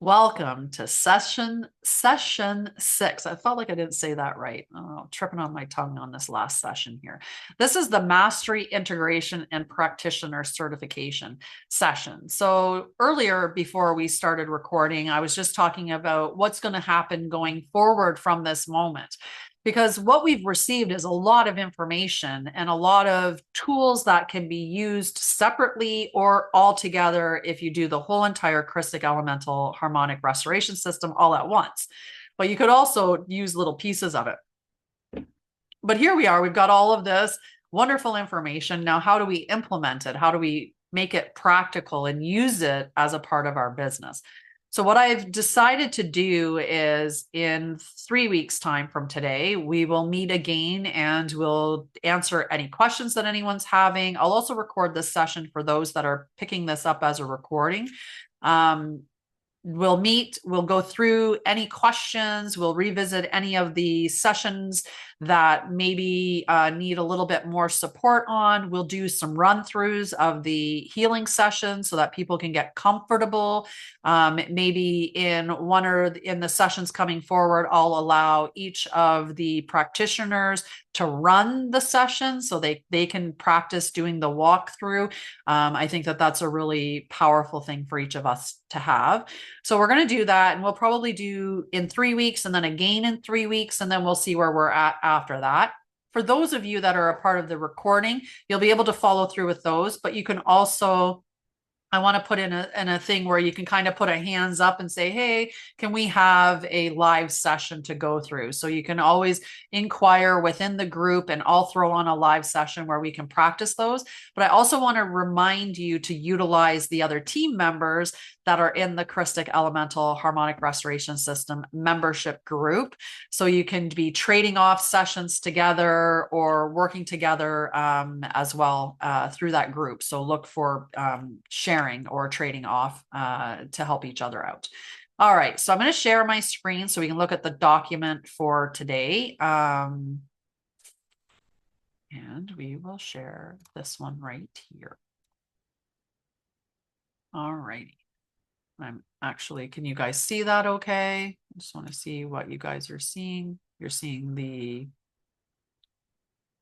Welcome to session 6. I felt like I didn't say that right. Oh, tripping on my tongue on this last session here. This is the Mastery Integration and Practitioner Certification session. So earlier, before we started recording, I was just talking about what's going to happen going forward from this moment. Because what we've received is a lot of information and a lot of tools that can be used separately or all together if you do the whole entire Christic Elemental Harmonic Restoration System all at once. But you could also use little pieces of it. But here we are, we've got all of this wonderful information. Now, how do we implement it? How do we make it practical and use it as a part of our business? So what I've decided to do is in 3 weeks' time from today, we will meet again and we'll answer any questions that anyone's having. I'll also record this session for those that are picking this up as a recording. We'll meet, we'll go through any questions, we'll revisit any of the sessions that maybe need a little bit more support on. We'll do some run-throughs of the healing sessions so that people can get comfortable. Maybe in one or in the sessions coming forward, I'll allow each of the practitioners to run the session so they can practice doing the walkthrough. I think that that's a really powerful thing for each of us to have. So we're going to do that, and we'll probably do in 3 weeks and then again in 3 weeks, and then we'll see where we're at after that. For those of you that are a part of the recording, you'll be able to follow through with those, but you can also, I want to put in a thing where you can kind of put a hands up and say, hey, can we have a live session to go through? So you can always inquire within the group and I'll throw on a live session where we can practice those. But I also want to remind you to utilize the other team members that are in the Christic Elemental Harmonic Restoration System membership group. So you can be trading off sessions together or working together as well through that group. So look for sharing or trading off to help each other out. All right, so I'm going to share my screen so we can look at the document for today. And we will share this one right here. All righty. I'm actually, can you guys see that okay? I just want to see what you guys are seeing. You're seeing the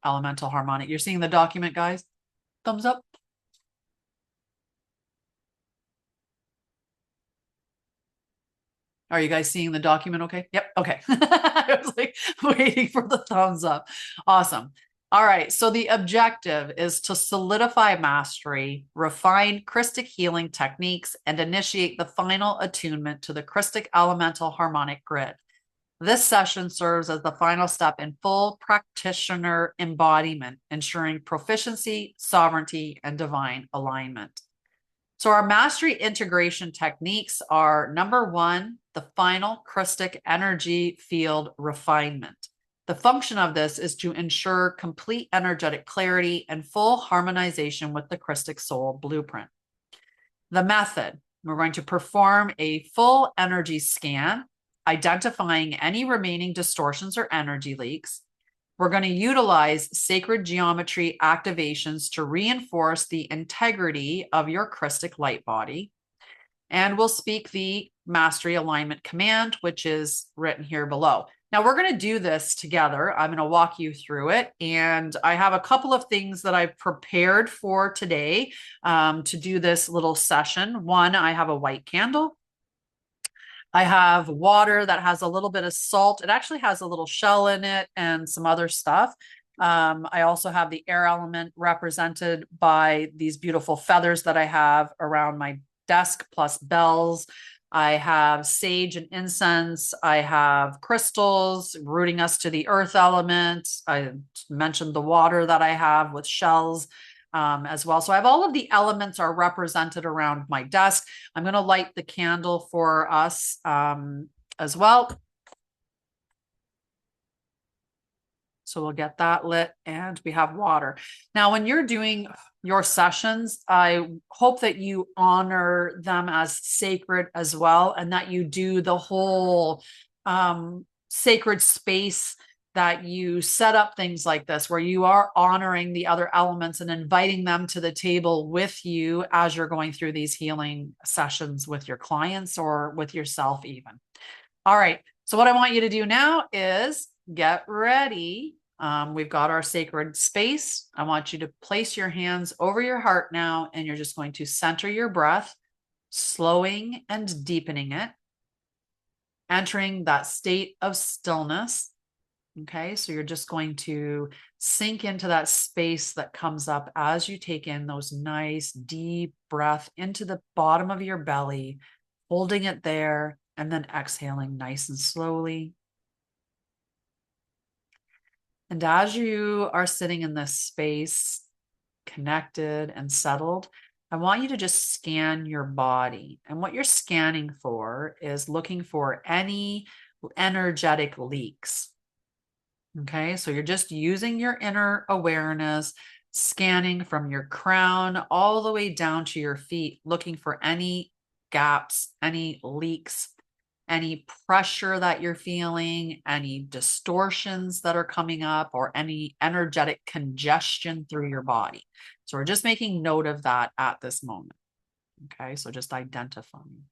elemental harmonic. You're seeing the document, guys? Thumbs up. Are you guys seeing the document okay? Yep, okay. I was like waiting for the thumbs up. Awesome. All right, so the objective is to solidify mastery, refine Christic healing techniques, and initiate the final attunement to the Christic elemental harmonic grid. This session serves as the final step in full practitioner embodiment, ensuring proficiency, sovereignty, and divine alignment. So our mastery integration techniques are number 1, the final Christic energy field refinement. The function of this is to ensure complete energetic clarity and full harmonization with the Christic soul blueprint. The method, we're going to perform a full energy scan, identifying any remaining distortions or energy leaks. We're going to utilize sacred geometry activations to reinforce the integrity of your Christic light body. And we'll speak the mastery alignment command, which is written here below. Now we're going to do this together. I'm going to walk you through it. And I have a couple of things that I've prepared for today to do this little session. One, I have a white candle. I have water that has a little bit of salt. It actually has a little shell in it and some other stuff. I also have the air element represented by these beautiful feathers that I have around my desk, plus bells. I have sage and incense. I have crystals rooting us to the earth element. I mentioned the water that I have with shells as well. So I have all of the elements are represented around my desk. I'm going to light the candle for us as well. So we'll get that lit, and we have water. Now, when you're doing your sessions, I hope that you honor them as sacred as well, and that you do the whole sacred space that you set up things like this where you are honoring the other elements and inviting them to the table with you as you're going through these healing sessions with your clients or with yourself even. All right. So what I want you to do now is get ready. We've got our sacred space. I want you to place your hands over your heart now, and you're just going to center your breath, slowing and deepening it, entering that state of stillness. Okay, so you're just going to sink into that space that comes up as you take in those nice deep breath into the bottom of your belly, holding it there, and then exhaling nice and slowly. And as you are sitting in this space, connected and settled, I want you to just scan your body. And what you're scanning for is looking for any energetic leaks. Okay, so you're just using your inner awareness, scanning from your crown all the way down to your feet, looking for any gaps, any leaks, any pressure that you're feeling, any distortions that are coming up, or any energetic congestion through your body. So we're just making note of that at this moment. Okay, so just identifying.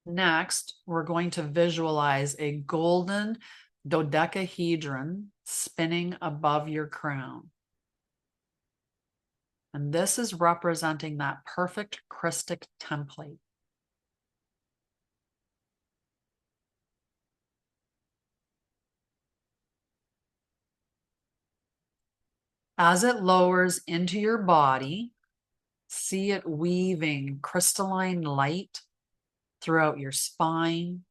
Next, we're going to visualize a golden dodecahedron spinning above your crown. And this is representing that perfect Christic template. As it lowers into your body, see it weaving crystalline light throughout your spine,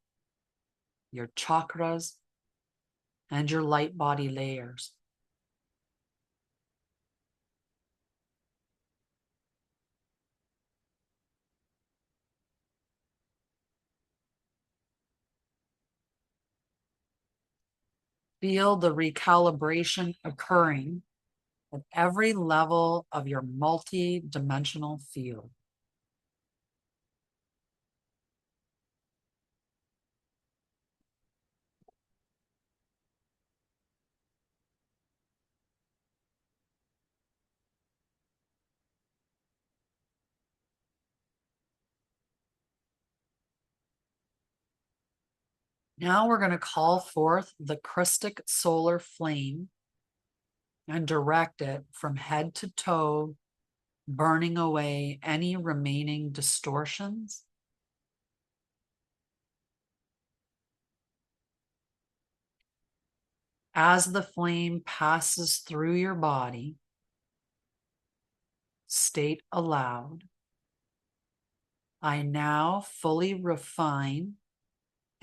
your chakras, and your light body layers. Feel the recalibration occurring at every level of your multi-dimensional field. Now we're going to call forth the Christic solar flame and direct it from head to toe, burning away any remaining distortions. As the flame passes through your body, state aloud, I now fully refine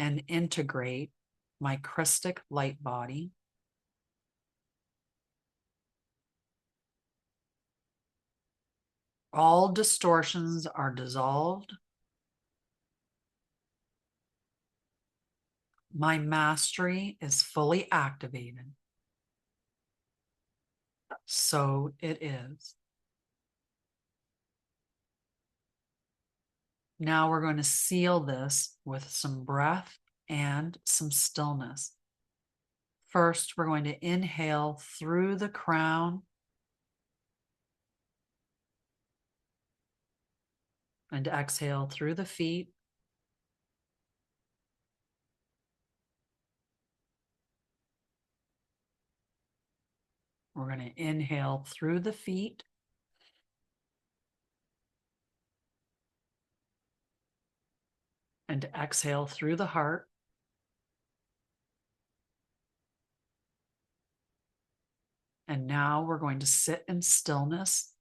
and integrate my Christic light body. All distortions are dissolved. My mastery is fully activated. So it is. Now we're going to seal this with some breath and some stillness. First, we're going to inhale through the crown and exhale through the feet. We're going to inhale through the feet and exhale through the heart. And now we're going to sit in stillness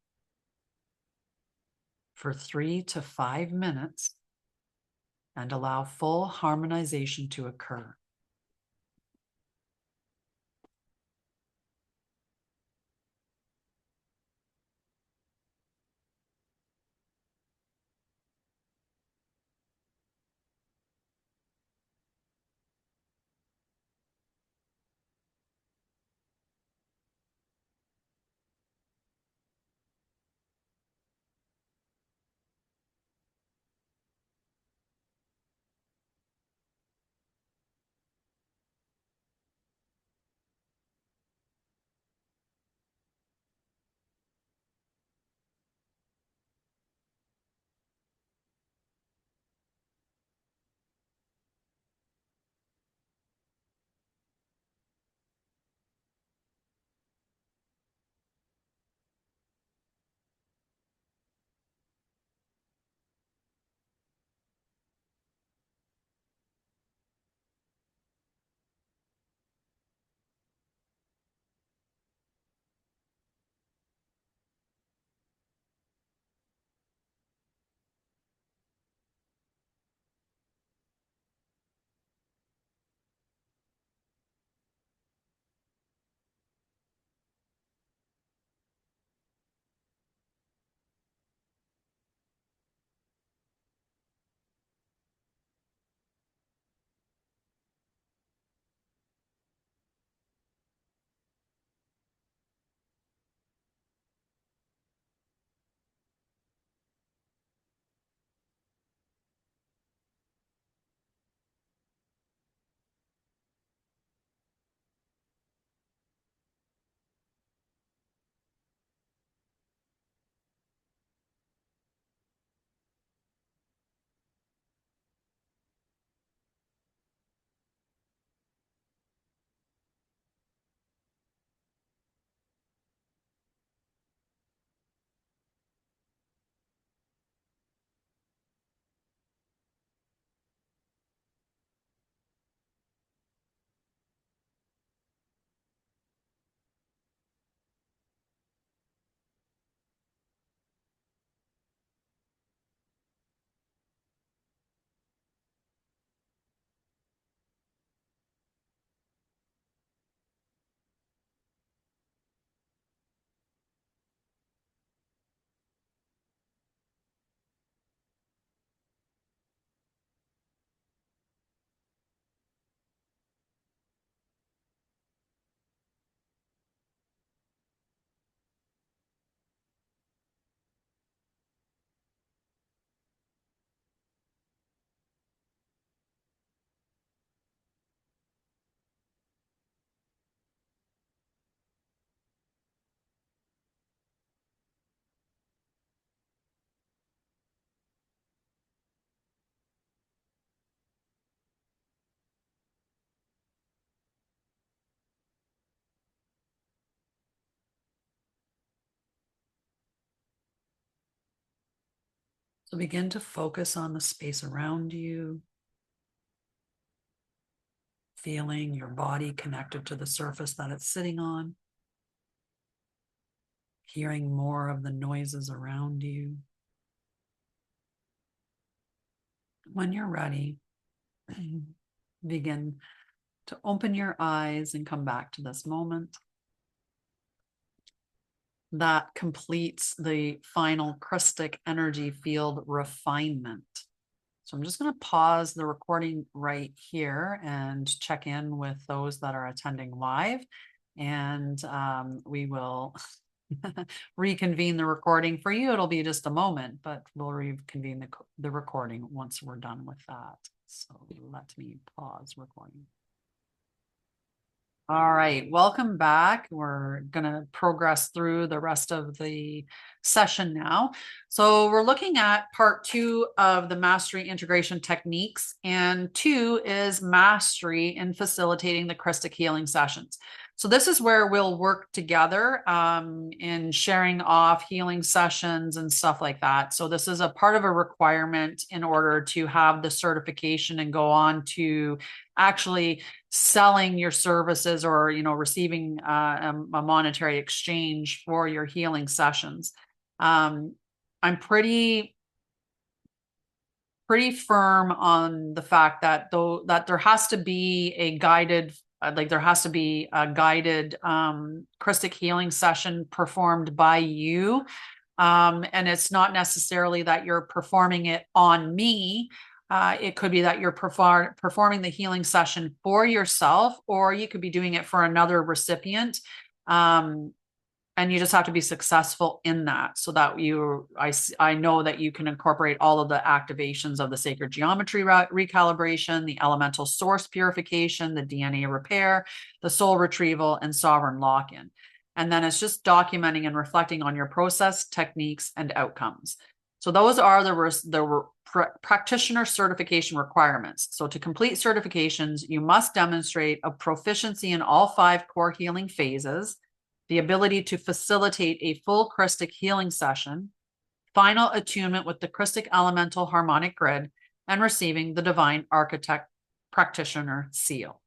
for 3 to 5 minutes and allow full harmonization to occur. So begin to focus on the space around you, feeling your body connected to the surface that it's sitting on, hearing more of the noises around you. When you're ready, begin to open your eyes and come back to this moment. That completes the final Christic energy field refinement. So I'm just going to pause the recording right here and check in with those that are attending live. And we will reconvene the recording. For you, it'll be just a moment, but we'll reconvene the recording once we're done with that. So let me pause recording. All right, welcome back. We're going to progress through the rest of the session now. So we're looking at part 2 of the mastery integration techniques, and 2 is mastery in facilitating the Christic healing sessions. So this is where we'll work together in sharing off healing sessions and stuff like that. So this is a part of a requirement in order to have the certification and go on to actually selling your services or, you know, receiving a monetary exchange for your healing sessions. I'm pretty firm on the fact that there has to be a guided Christic healing session performed by you. And it's not necessarily that you're performing it on me. It could be that you're performing the healing session for yourself, or you could be doing it for another recipient. And you just have to be successful in that so that I know that you can incorporate all of the activations of the sacred geometry recalibration, the elemental source purification, the DNA repair, the soul retrieval, and sovereign lock-in. And then it's just documenting and reflecting on your process, techniques, and outcomes. So those are the practitioner certification requirements. So to complete certifications, you must demonstrate a proficiency in all 5 core healing phases, the ability to facilitate a full Christic healing session, final attunement with the Christic elemental harmonic grid, and receiving the divine architect practitioner seal.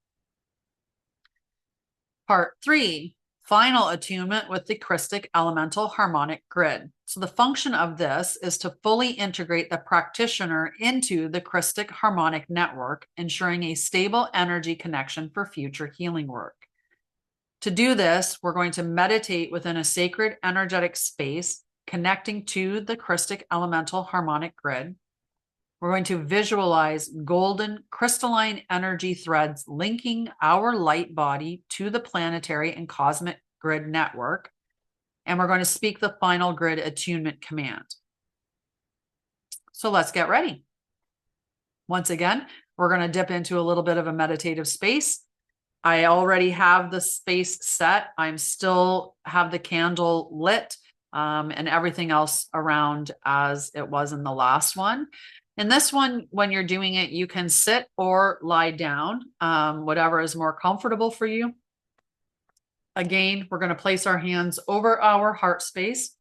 Part 3, final attunement with the Christic elemental harmonic grid. So the function of this is to fully integrate the practitioner into the Christic harmonic network, ensuring a stable energy connection for future healing work. To do this, we're going to meditate within a sacred energetic space, connecting to the Christic elemental harmonic grid. We're going to visualize golden crystalline energy threads linking our light body to the planetary and cosmic grid network. And we're going to speak the final grid attunement command. So let's get ready. Once again, we're going to dip into a little bit of a meditative space. I already have the space set. I'm still have the candle lit and everything else around as it was in the last one. In this one, when you're doing it, you can sit or lie down, whatever is more comfortable for you. Again, we're going to place our hands over our heart space.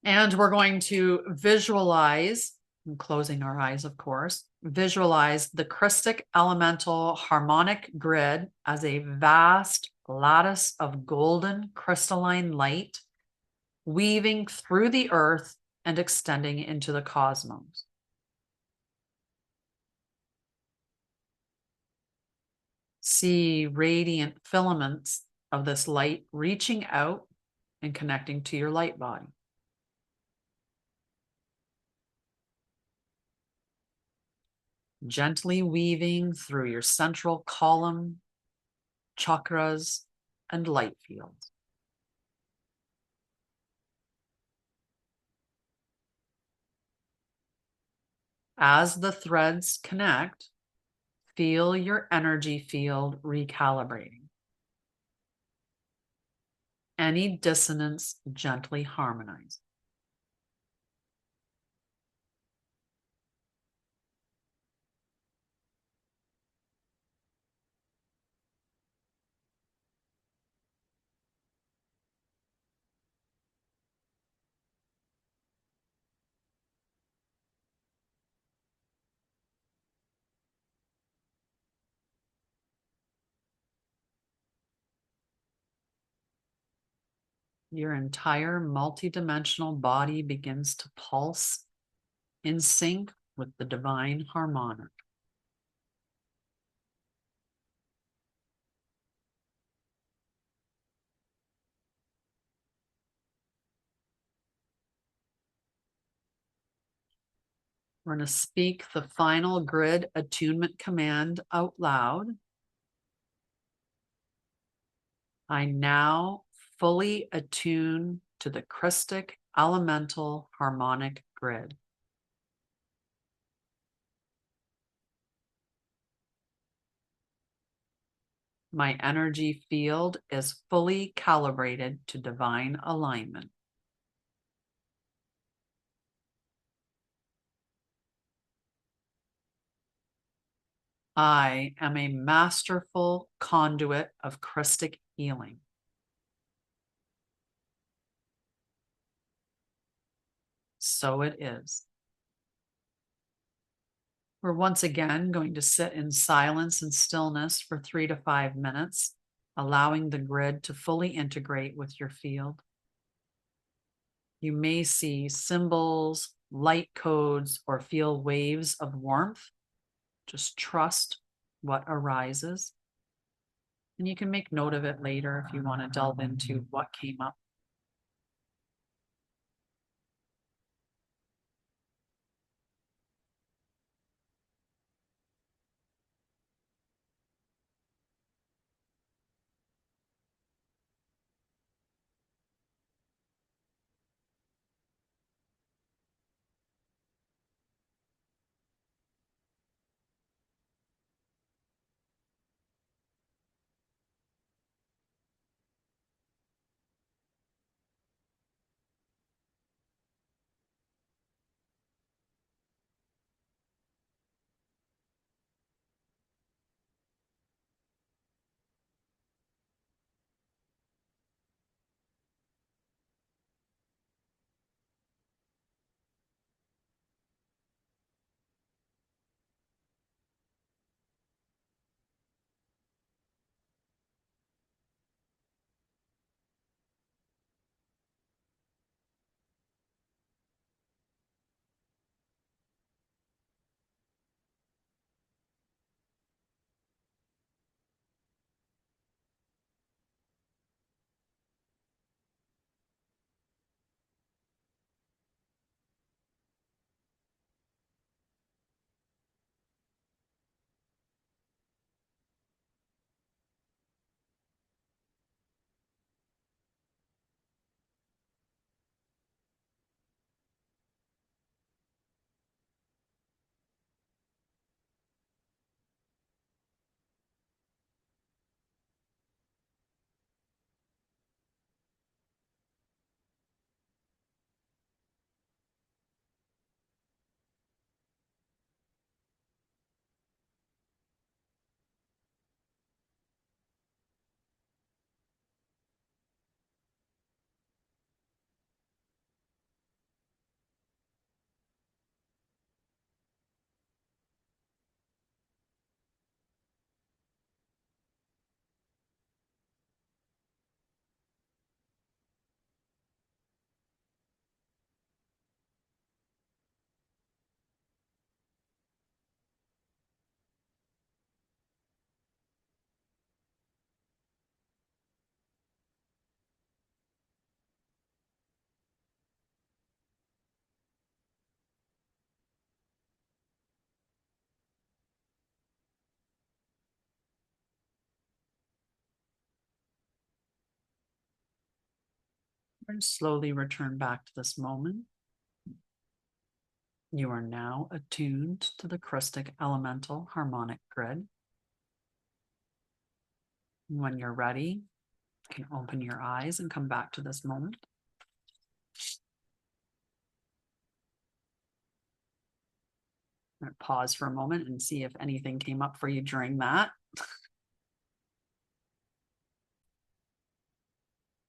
And we're going to visualize, and closing our eyes, of course, visualize the Christic elemental harmonic grid as a vast lattice of golden crystalline light weaving through the earth and extending into the cosmos. See radiant filaments of this light reaching out and connecting to your light body. Gently weaving through your central column, chakras, and light fields. As the threads connect, feel your energy field recalibrating. Any dissonance gently harmonize. Your entire multidimensional body begins to pulse in sync with the divine harmonic. We're going to speak the final grid attunement command out loud. I now fully attune to the Christic elemental harmonic grid. My energy field is fully calibrated to divine alignment. I am a masterful conduit of Christic healing. So it is. We're once again going to sit in silence and stillness for 3 to 5 minutes, allowing the grid to fully integrate with your field. You may see symbols, light codes, or feel waves of warmth. Just trust what arises. And you can make note of it later if you want to delve into what came up. And slowly return back to this moment. You are now attuned to the Christic elemental harmonic grid. When you're ready, you can open your eyes and come back to this moment. I'm going to pause for a moment and see if anything came up for you during that.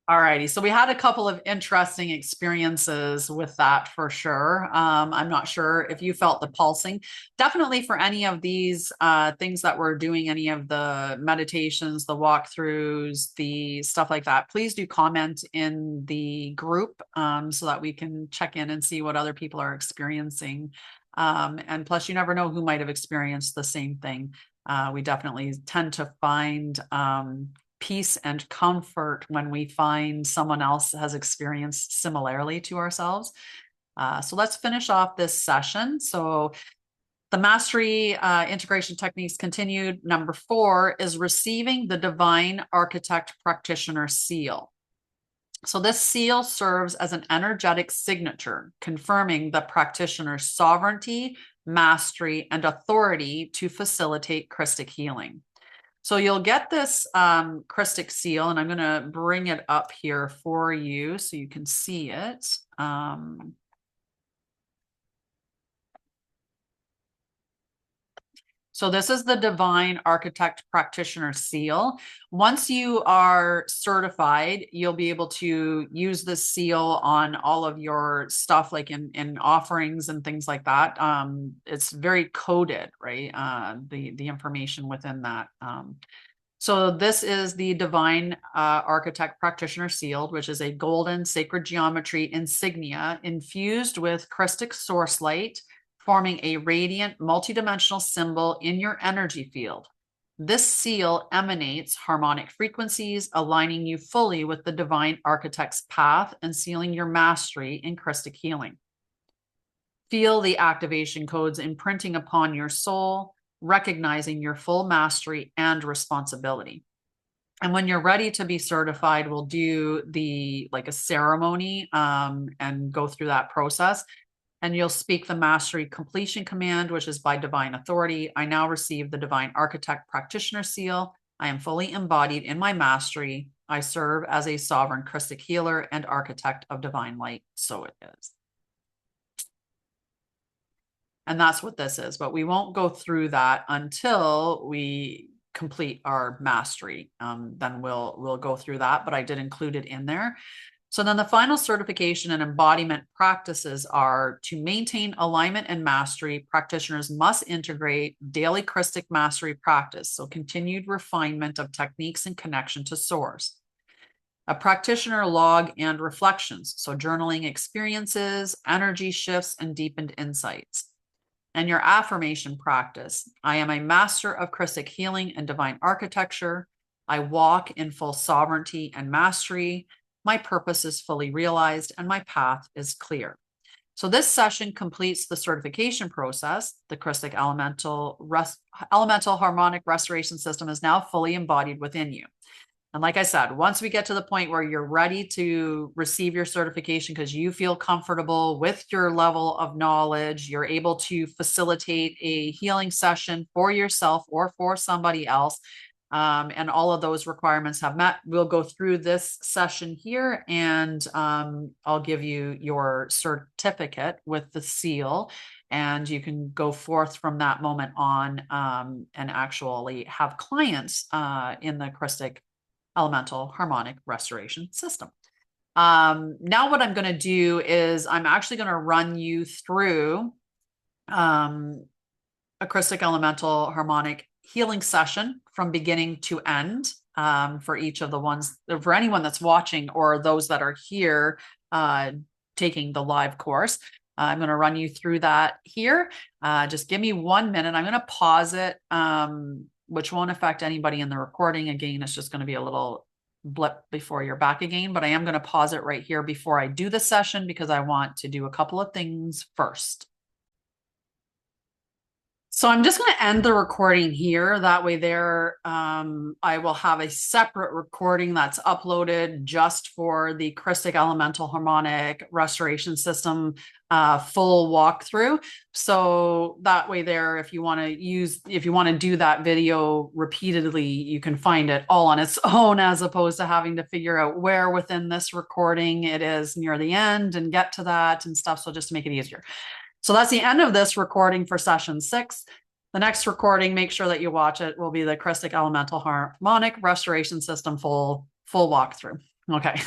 All righty. So we had a couple of interesting experiences with that for sure. I'm not sure if you felt the pulsing. Definitely for any of these things that we're doing, any of the meditations, the walkthroughs, the stuff like that, please do comment in the group so that we can check in and see what other people are experiencing. And plus, you never know who might have experienced the same thing. We definitely tend to find peace and comfort when we find someone else has experienced similarly to ourselves. So let's finish off this session. So the mastery integration techniques continued. Number 4 is receiving the divine architect practitioner seal. So this seal serves as an energetic signature, confirming the practitioner's sovereignty, mastery, and authority to facilitate Christic healing. So you'll get this Christic seal, and I'm going to bring it up here for you so you can see it. So this is the Divine Architect Practitioner Seal. Once you are certified, you'll be able to use this seal on all of your stuff, like in offerings and things like that. It's very coded, right? The information within that. So this is the Divine Architect Practitioner Seal, which is a golden sacred geometry insignia infused with Christic source light, forming a radiant multidimensional symbol in your energy field. This seal emanates harmonic frequencies, aligning you fully with the Divine Architect's path and sealing your mastery in Christic healing. Feel the activation codes imprinting upon your soul, recognizing your full mastery and responsibility. And when you're ready to be certified, we'll do a ceremony and go through that process. And you'll speak the mastery completion command, which is by divine authority. I now receive the Divine Architect Practitioner Seal. I am fully embodied in my mastery. I serve as a sovereign Christic healer and architect of divine light. So it is. And that's what this is, but we won't go through that until we complete our mastery. Then we'll go through that, but I did include it in there. So then the final certification and embodiment practices are to maintain alignment and mastery. Practitioners must integrate daily Christic mastery practice, so continued refinement of techniques and connection to source. A practitioner log and reflections, so journaling experiences, energy shifts, and deepened insights. And your affirmation practice. I am a master of Christic healing and divine architecture. I walk in full sovereignty and mastery. My purpose is fully realized and my path is clear. So this session completes the certification process. The Christic elemental harmonic restoration system is now fully embodied within you. And like I said, once we get to the point where you're ready to receive your certification because you feel comfortable with your level of knowledge, you're able to facilitate a healing session for yourself or for somebody else, and all of those requirements have met, we'll go through this session here and I'll give you your certificate with the seal. And you can go forth from that moment on and actually have clients in the Christic elemental harmonic restoration system. Now what I'm going to do is I'm actually going to run you through a Christic elemental harmonic healing session from beginning to end for each of the ones, for anyone that's watching or those that are here taking the live course. I'm going to run you through that here. Just give me 1 minute. I'm going to pause it, which won't affect anybody in the recording. Again, it's just going to be a little blip before you're back again, but I am going to pause it right here before I do the session because I want to do a couple of things first. So I'm just going to end the recording here. That way there, I will have a separate recording that's uploaded just for the Christic Elemental Harmonic Restoration System full walkthrough. So that way there, if you want to do that video repeatedly, you can find it all on its own as opposed to having to figure out where within this recording it is near the end and get to that and stuff. So just to make it easier. So that's the end of this recording for session 6. The next recording, make sure that you watch it, will be the Christic Elemental Harmonic Restoration System full walkthrough. Okay.